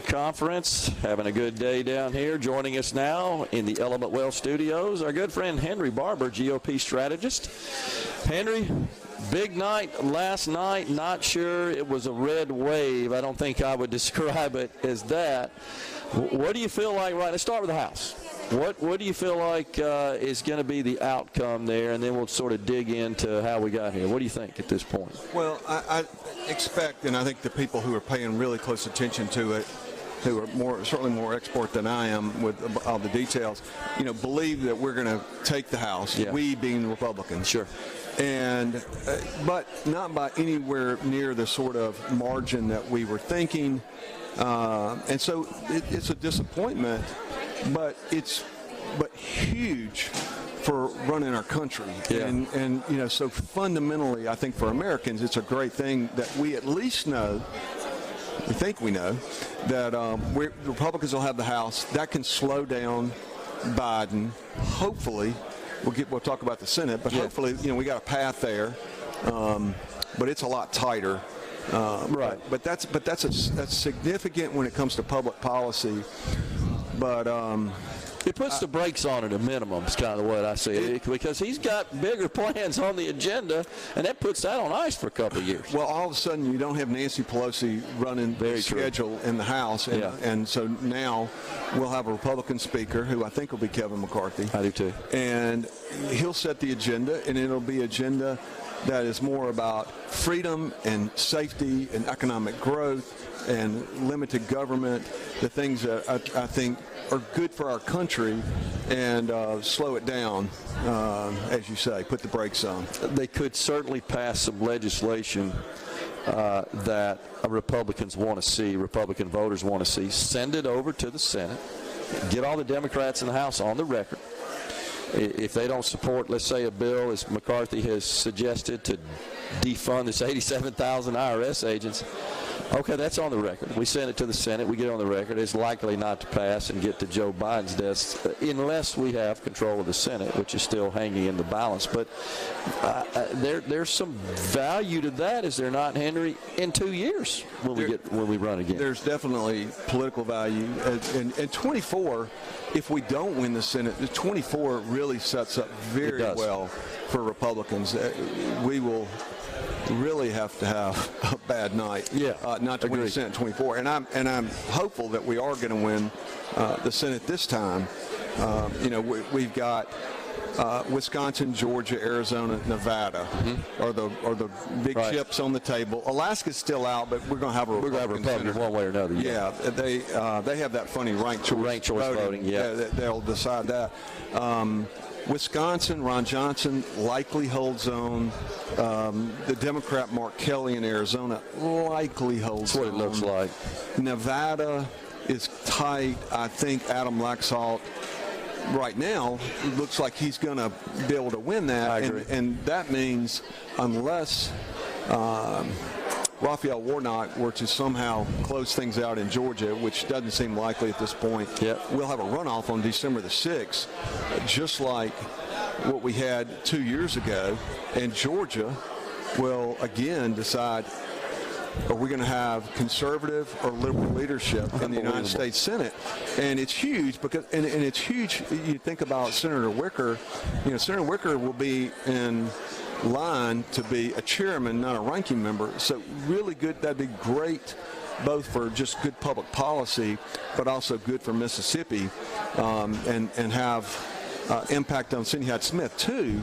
Conference, having a good day down here. Joining us now in the Element Well studios, our good friend Henry Barbour, GOP Strategist. Henry, big night last night. Not sure it was a red wave. I don't think I would describe it as that. What do you feel like, right? Let's start with the House. What do you feel like is going to be the outcome there, and then we'll sort of dig into how we got here. What do you think at this point? Well, I expect, and I think the people who are paying really close attention to it, who are certainly more expert than I am with all the details, believe that we're going to take the House, we being the Republicans. Sure. And but not by anywhere near the sort of margin that we were thinking. And so it's a disappointment, but huge for running our country. Yeah. And so fundamentally, I think for Americans, it's a great thing that we at least know, we think we know, that Republicans will have the House. That can slow down Biden. Hopefully, we'll talk about the Senate, but hopefully, we got a path there. But it's a lot tighter. Right. But that's significant when it comes to public policy. But it puts the brakes on at a minimum, is kind of the way I see it, because he's got bigger plans on the agenda, and that puts that on ice for a couple of years. Well, all of a sudden you don't have Nancy Pelosi running the schedule in the House, and so now we'll have a Republican speaker, who I think will be Kevin McCarthy. I do too. And he'll set the agenda, and it'll be agenda that is more about freedom and safety and economic growth and limited government, the things that I think are good for our country, and slow it down, as you say, put the brakes on. They could certainly pass some legislation that Republicans want to see, Republican voters want to see. Send it over to the Senate. Get all the Democrats in the House on the record. If they don't support, let's say, a bill, as McCarthy has suggested, to defund this 87,000 IRS agents, okay, that's on the record. We send it to the Senate. We get on the record. It's likely not to pass and get to Joe Biden's desk unless we have control of the Senate, which is still hanging in the balance. But there's some value to that, is there not, Henry, in 2 years when we run again? There's definitely political value. And 24, if we don't win the Senate, the 24 really sets up very well for Republicans. We will really have to have a bad night, not to win the Senate 24. And I'm hopeful that we are going to win the Senate this time. We've got Wisconsin, Georgia, Arizona, Nevada are the big chips on the table. Alaska's still out, but we're going to have a Republican one way or another. Yeah, they have that funny ranked choice voting. They'll decide that. Wisconsin, Ron Johnson likely holds on. The Democrat Mark Kelly in Arizona likely holds on. That's what it looks like. Nevada is tight. I think Adam Laxalt right now looks like he's going to be able to win that. I agree. And that means unless Raphael Warnock were to somehow close things out in Georgia, which doesn't seem likely at this point, we'll have a runoff on December the 6th, just like what we had 2 years ago. And Georgia will again decide, are we going to have conservative or liberal leadership in the United States Senate? And it's huge because, and it's huge. You think about Senator Wicker. Senator Wicker will be in line to be a chairman, not a ranking member. So really good. That'd be great, both for just good public policy, but also good for Mississippi, and have impact on Cindy Hyde-Smith too,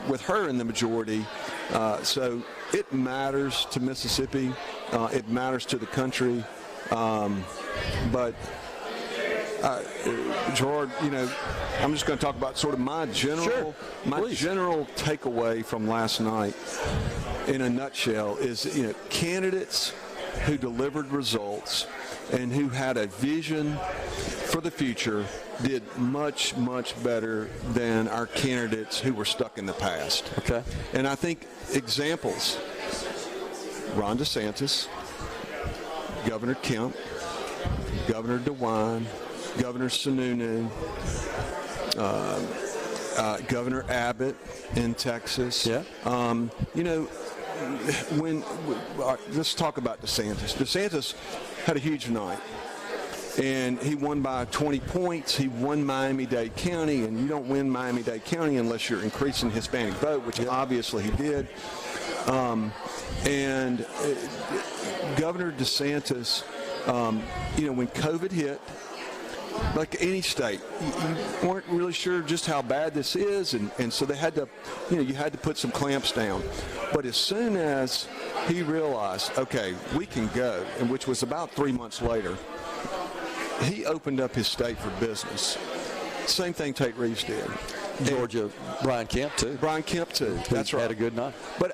with her in the majority. So it matters to Mississippi. It matters to the country. But Gerard, I'm just going to talk about sort of my general takeaway from last night in a nutshell is, candidates who delivered results and who had a vision for the future did much, much better than our candidates who were stuck in the past. Okay. And I think examples, Ron DeSantis, Governor Kemp, Governor DeWine, Governor Sununu, Governor Abbott in Texas. let's talk about DeSantis. DeSantis had a huge night. And he won by 20 points. He won Miami-Dade County, and you don't win Miami-Dade County unless you're increasing the Hispanic vote, which obviously he did. And Governor DeSantis, when COVID hit, like any state, you weren't really sure just how bad this is, and so they had to, you had to put some clamps down. But as soon as he realized, okay, we can go, and which was about 3 months later, he opened up his state for business. Same thing Tate Reeves did. Georgia, Brian Kemp too. Brian Kemp too. That's right. Had a good night. But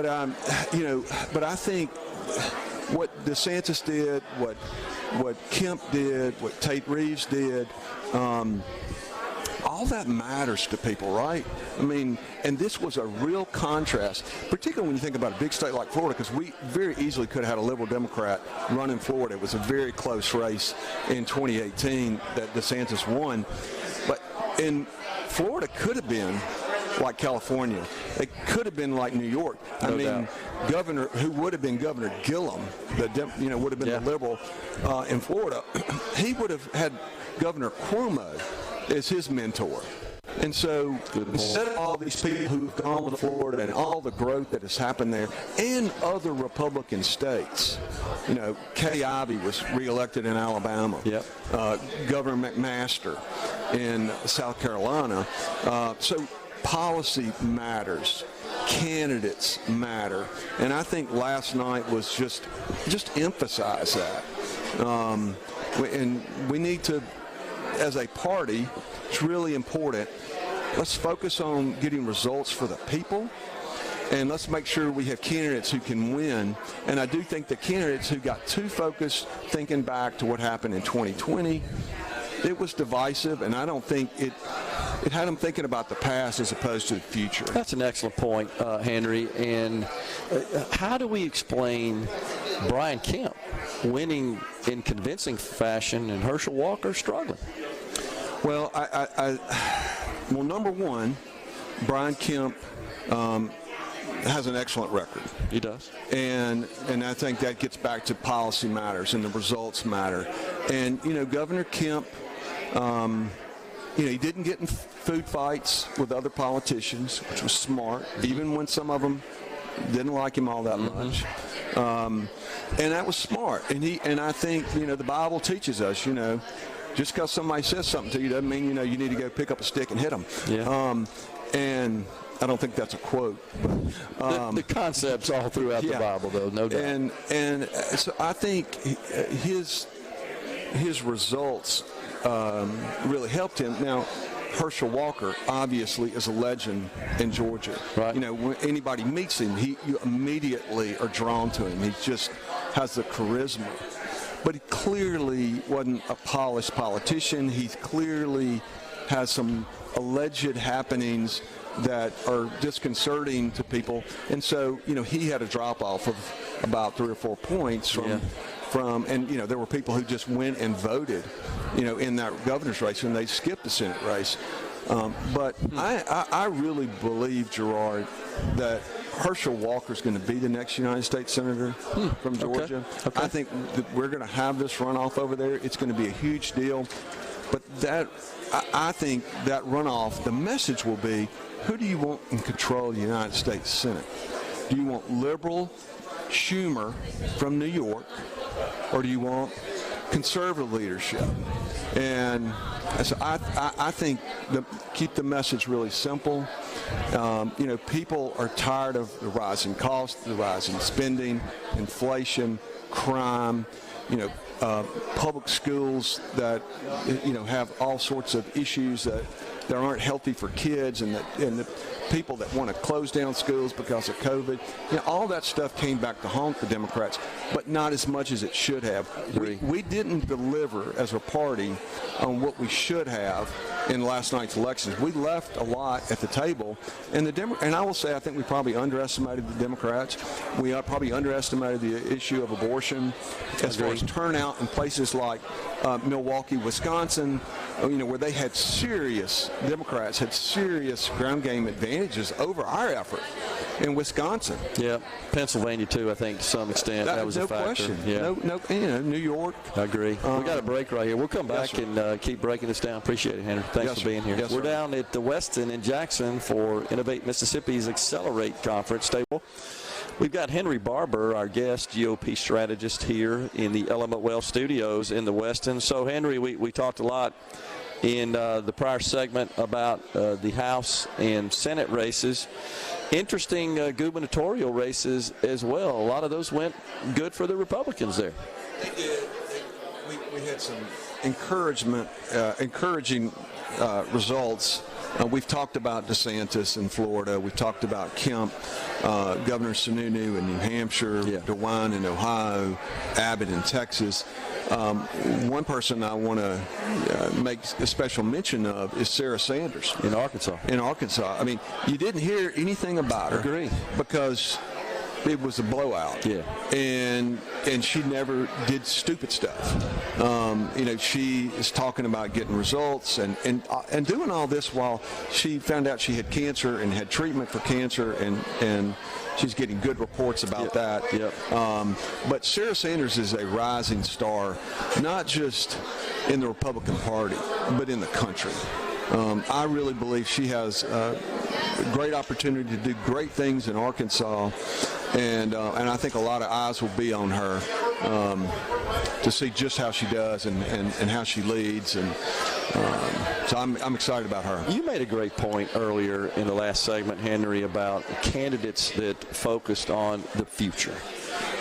I think what DeSantis did, what Kemp did, what Tate Reeves did, all that matters to people, right? I mean, and this was a real contrast, particularly when you think about a big state like Florida, because we very easily could have had a liberal Democrat run in Florida. It was a very close race in 2018 that DeSantis won. But in Florida could have been like California. It could have been like New York. No doubt. Governor, who would have been Governor Gillum, would have been the liberal in Florida. He would have had Governor Cuomo as his mentor. And so instead of all these people who've gone to Florida and all the growth that has happened there and other Republican states, Kay Ivey was reelected in Alabama. Yep. Governor McMaster in South Carolina. So policy matters. Candidates matter. And I think last night was just emphasize that. And we need to, as a party, it's really important. Let's focus on getting results for the people, and let's make sure we have candidates who can win. And I do think the candidates who got too focused thinking back to what happened in 2020, it was divisive, and I don't think it had them thinking about the past as opposed to the future. That's an excellent point, Henry. And how do we explain Brian Kemp winning in convincing fashion and Herschel Walker struggling? Well, well, number one, Brian Kemp has an excellent record. He does. And I think that gets back to policy matters and the results matter. And, Governor Kemp, he didn't get in food fights with other politicians, which was smart, even when some of them didn't like him all that much. And that was smart. And I think, the Bible teaches us, just because somebody says something to you doesn't mean, you need to go pick up a stick and hit them. Yeah. And I don't think that's a quote. But, the concepts all throughout the Bible, though, no doubt. And so I think his results really helped him. Now, Herschel Walker obviously is a legend in Georgia. Right. When anybody meets him, you immediately are drawn to him. He just has the charisma. But he clearly wasn't a polished politician. He clearly has some alleged happenings that are disconcerting to people. And so, he had a drop-off of about 3 or 4 points from and, there were people who just went and voted, in that governor's race, and they skipped the Senate race. But I really believe, Gerard, that Herschel Walker is going to be the next United States Senator from Georgia. Okay. I think that we're going to have this runoff over there. It's going to be a huge deal. But I think that runoff, the message will be, who do you want in control of the United States Senate? Do you want liberal Schumer from New York, or do you want conservative leadership? And so I think keep the message really simple. People are tired of the rising costs, the rising spending, inflation, crime, public schools that, have all sorts of issues that aren't healthy for kids, and the people that want to close down schools because of COVID. All that stuff came back to haunt the Democrats, but not as much as it should have. We didn't deliver as a party on what we should have in last night's elections. We left a lot at the table, and I will say I think we probably underestimated the Democrats. We probably underestimated the issue of abortion as far as turnout in places like Milwaukee, Wisconsin, where they had Democrats had serious ground game advantages over our effort. in Wisconsin. Yeah, Pennsylvania too. I think to some extent that was no a factor. Question. Yeah, no, New York. I agree. We got a break right here. We'll come back and keep breaking this down. Appreciate it, Henry. Thanks for being here. Yes, We're down at the Westin in Jackson for Innovate Mississippi's Accelerate Conference table. We've got Henry Barbour, our guest, GOP strategist, here in the Element Well Studios in the Westin. So, Henry, we talked a lot in the prior segment about the House and Senate races. Interesting gubernatorial races as well. A lot of those went good for the Republicans there. They did. We had some encouraging results. We've talked about DeSantis in Florida. We've talked about Kemp, Governor Sununu in New Hampshire, DeWine in Ohio, Abbott in Texas. One person I want to make a special mention of is Sarah Sanders. In Arkansas. I mean, you didn't hear anything about her. Agree. Because it was a blowout. Yeah. And she never did stupid stuff. She is talking about getting results and doing all this while she found out she had cancer and had treatment for cancer and she's getting good reports about that. Yep. But Sarah Sanders is a rising star, not just in the Republican Party, but in the country. I really believe she has a great opportunity to do great things in Arkansas, and I think a lot of eyes will be on her to see just how she does and how she leads, and so I'm excited about her. You made a great point earlier in the last segment, Henry, about candidates that focused on the future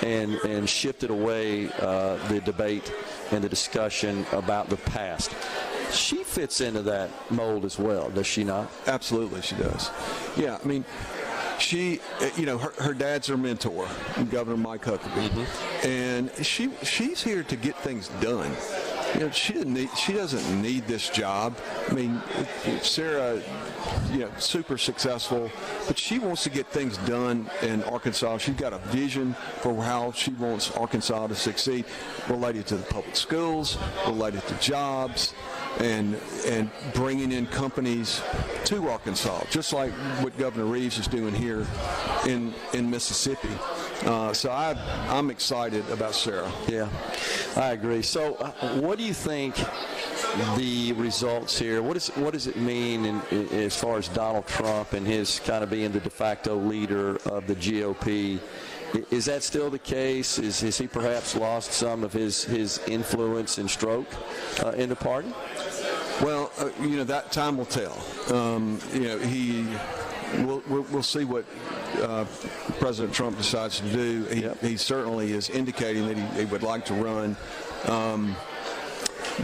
and shifted away the debate and the discussion about the past. She fits into that mold as well, does she not? Absolutely, she does. Yeah, I mean, she, her dad's her mentor, Governor Mike Huckabee, and she's here to get things done. She doesn't need this job. I mean, Sarah, super successful, but she wants to get things done in Arkansas. She's got a vision for how she wants Arkansas to succeed, related to the public schools, related to jobs, and bringing in companies to Arkansas, just like what Governor Reeves is doing here in Mississippi. So I'm excited about Sarah. Yeah, I agree. So what do you think the results here, what does it mean as far as Donald Trump and his kind of being the de facto leader of the GOP? Is that still the case? Has he perhaps lost some of his influence and stroke in the party? Well, that time will tell. We'll see what President Trump decides to do. He certainly is indicating that he would like to run.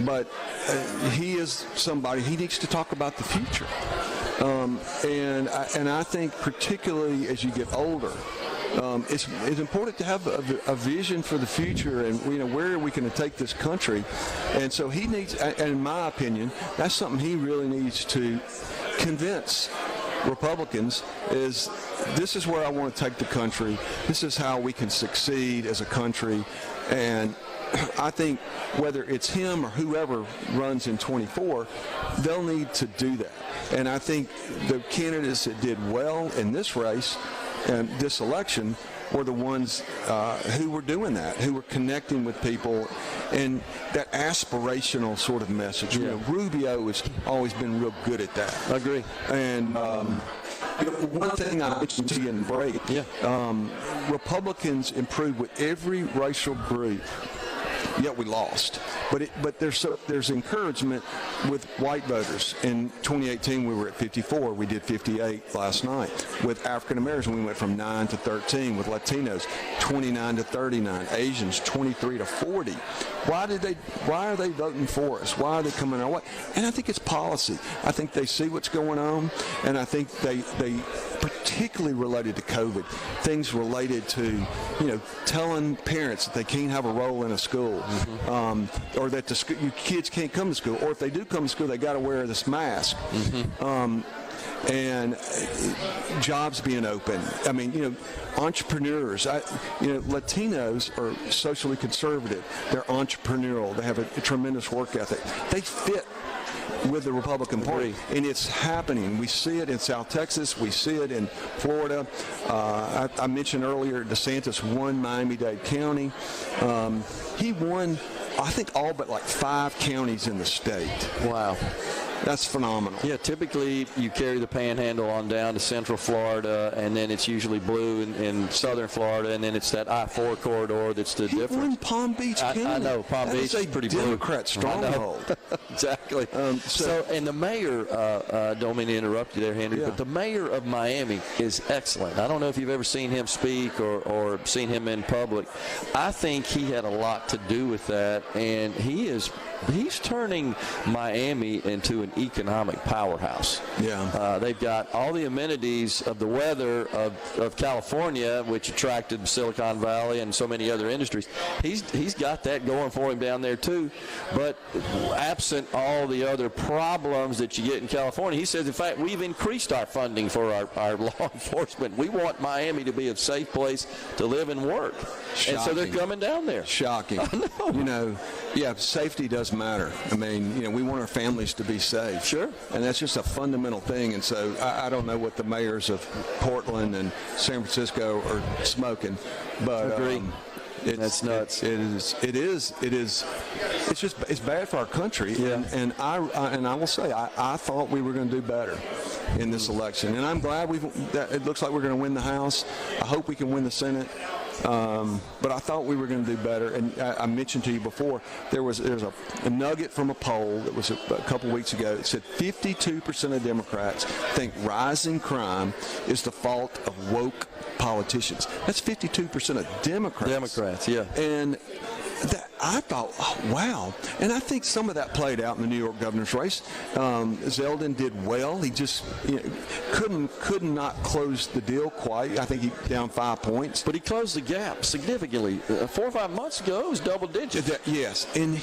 But he is somebody, he needs to talk about the future. And I think particularly as you get older, it's important to have a vision for the future and where are we going to take this country. And so he needs, and in my opinion, that's something he really needs to convince Republicans is this is where I want to take the country. This is how we can succeed as a country. And I think whether it's him or whoever runs in 24, they'll need to do that. And I think the candidates that did well in this race and this election were the ones who were doing that, who were connecting with people, and that aspirational sort of message. Rubio has always been real good at that. I agree. And one thing I mentioned to you in the break, Republicans improved with every racial group. Yet we lost, but there's encouragement with white voters. In 2018, we were at 54. We did 58 last night. With African Americans, we went from 9 to 13. With Latinos, 29 to 39. Asians, 23 to 40. Why are they voting for us? Why are they coming our way? And I think it's policy. I think they see what's going on, and I think they particularly related to COVID, things related to telling parents that they can't have a role in a school, or that your kids can't come to school, or if they do come to school, they got to wear this mask. and jobs being open. I mean, entrepreneurs. Latinos are socially conservative. They're entrepreneurial. They have a tremendous work ethic. They fit with the Republican Party, and it's happening. We see it in South Texas. We see it in Florida. I mentioned earlier DeSantis won Miami-Dade County. He won, I think, all but like 5 counties in the state. Wow. That's phenomenal. Yeah, typically you carry the panhandle on down to central Florida, and then it's usually blue in southern Florida, and then it's that I-4 corridor that's the difference. He won Palm Beach County. I know, Palm Beach is pretty blue. Democrat stronghold. Exactly. And the mayor, don't mean to interrupt you there, Henry, but the mayor of Miami is excellent. I don't know if you've ever seen him speak or seen him in public. I think he had a lot to do with that, and he's turning Miami into an economic powerhouse. Yeah. They've got all the amenities of the weather of California, which attracted Silicon Valley and so many other industries. He's got that going for him down there too. But absent all the other problems that you get in California, he says, in fact, we've increased our funding for our law enforcement. We want Miami to be a safe place to live and work. Shocking. And so they're coming down there. Shocking. I know. Safety does matter. I mean, we want our families to be safe. Sure. And that's just a fundamental thing. And so I don't know what the mayors of Portland and San Francisco are smoking, but agree. That's nuts. It is. It's bad for our country. Yeah. And I will say I thought we were going to do better in this election, and I'm glad it looks like we're going to win the House. I hope we can win the Senate. But I thought we were going to do better. And I mentioned to you before, there's a nugget from a poll that was a couple weeks ago. It said 52% of Democrats think rising crime is the fault of woke politicians. That's 52% of Democrats. Democrats, yeah. And I thought, oh, wow. And I think some of that played out in the New York governor's race. Zeldin did well. He just could not close the deal quite. I think he down 5 points. But he closed the gap significantly. 4 or 5 months ago, it was double digits. Yes. And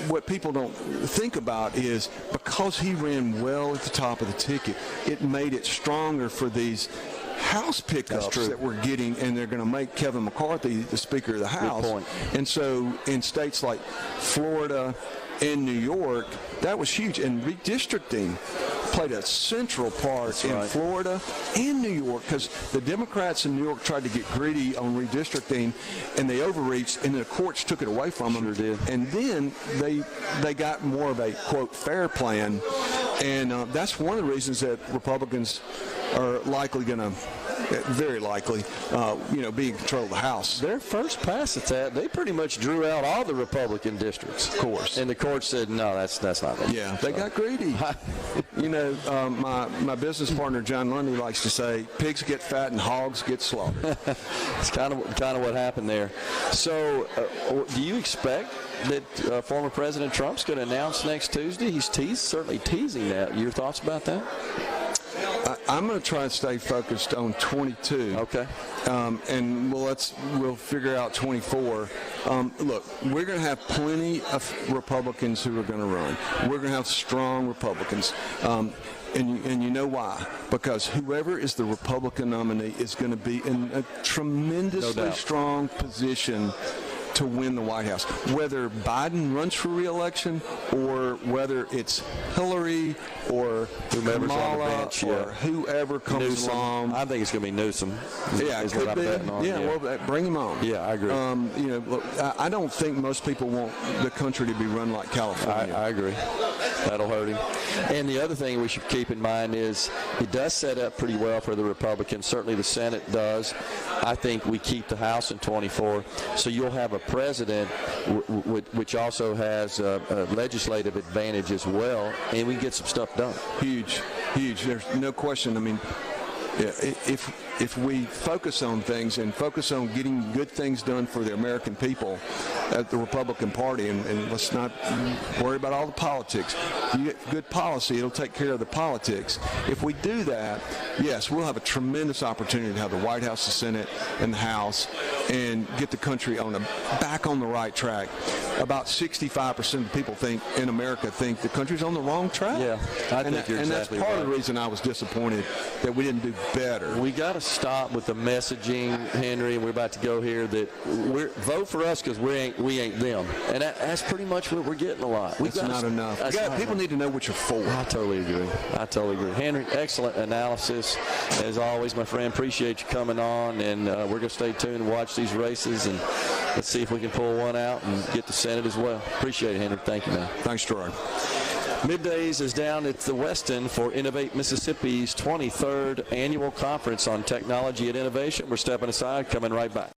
what people don't think about is because he ran well at the top of the ticket, it made it stronger for these House pickups that we're getting, and they're going to make Kevin McCarthy the Speaker of the House. Good point. And so in states like Florida and New York, that was huge. And redistricting played a central part in Florida and New York, because the Democrats in New York tried to get greedy on redistricting, and they overreached, and the courts took it away from them. Sure did. And then they got more of a, quote, fair plan. And that's one of the reasons that Republicans are likely going to, very likely, be in control of the House. Their first pass at that, they pretty much drew out all the Republican districts. Of course. And the court said, no, that's not it. Yeah, they got greedy. My business partner, John Lundy, likes to say, pigs get fat and hogs get slaughtered. It's kind of what happened there. So do you expect that former President Trump's going to announce next Tuesday? He's certainly teasing that. Your thoughts about that? I'm going to try and stay focused on 22. Okay. And we'll figure out 24. Look, we're going to have plenty of Republicans who are going to run. We're going to have strong Republicans. And you know why? Because whoever is the Republican nominee is going to be in a tremendously strong position to win the White House. Whether Biden runs for re-election or whether it's Hillary or whoever's Kamala on the bench, or whoever comes Newsom. along. I think it's going to be Newsom. Yeah, it could be. Well, bring him on. Yeah, I agree. Look, I don't think most people want the country to be run like California. I agree. That'll hurt him. And the other thing we should keep in mind is it does set up pretty well for the Republicans. Certainly the Senate does. I think we keep the House in 24. So you'll have a president which also has a legislative advantage as well, and we can get some stuff done. Huge. There's no question. I mean, if if we focus on things and focus on getting good things done for the American people at the Republican Party, and let's not worry about all the politics. If you get good policy, it'll take care of the politics. If we do that, yes, we'll have a tremendous opportunity to have the White House, the Senate, and the House, and get the country back on the right track. About 65% of the people in America think the country's on the wrong track. Yeah, I think you're exactly right. And that's part of the reason I was disappointed that we didn't do better. We got to stop with the messaging, Henry, and we're about to go here, that vote for us because we ain't them. And that's pretty much what we're getting a lot. That's not enough. People need to know what you're for. I totally agree. Henry, excellent analysis. As always, my friend, appreciate you coming on, and we're going to stay tuned and watch these races, and let's see if we can pull one out and get the Senate as well. Appreciate it, Henry. Thank you, man. Thanks, Gerard. MidDays is down at the Westin for Innovate Mississippi's 23rd annual conference on technology and innovation. We're stepping aside, coming right back.